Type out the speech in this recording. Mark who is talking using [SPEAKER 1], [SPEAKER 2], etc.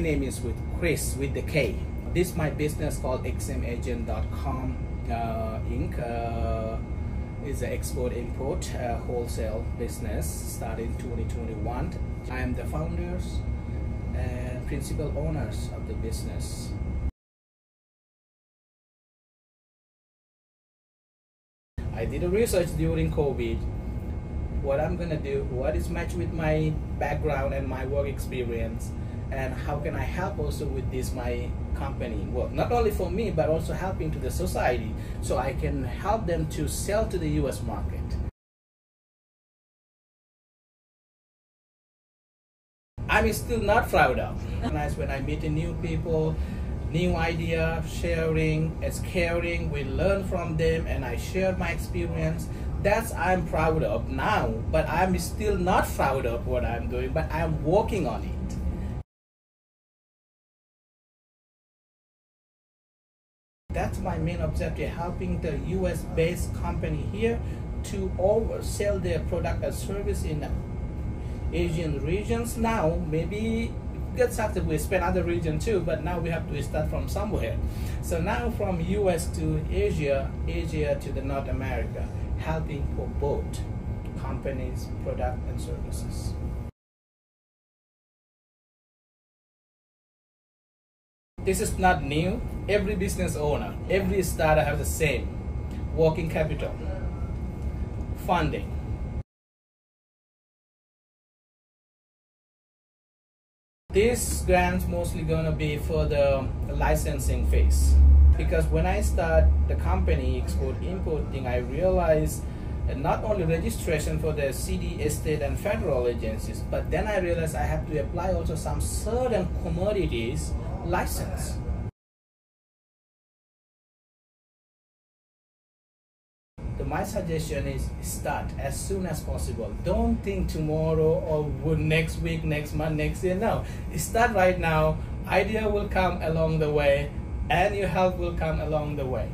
[SPEAKER 1] name is with Chris with the K. This is my business called xmagent.com Inc. Is an export-import wholesale business started in 2021. I am the founders and principal owners of the business. I did a research during COVID. What I'm gonna do, what is matched with my background and my work experience, and how can I help also with this my company work, not only for me but also helping to the society, so I can help them to sell to the US market. I'm still not proud of. Nice when I meet new people, new idea, sharing, it's caring, we learn from them and I share my experience. That's I'm proud of now, but I'm still not proud of what I'm doing, but I'm working on it. That's my main objective, helping the US-based company here to sell their product and service in Asian regions. Now, maybe get started, we spend other region too, but now we have to start from somewhere. So now from US to Asia, Asia to the North America, helping for both companies, product and services. This is not new. Every business owner, every starter has the same. Working capital, funding. This grant's mostly gonna be for the licensing phase. Because when I start the company export-importing, I realized not only registration for the city, state and federal agencies, but then I realized I have to apply also some certain commodities license. My suggestion is start as soon as possible. Don't think tomorrow or next week, next month, next year. No, start right now. Idea will come along the way and your help will come along the way.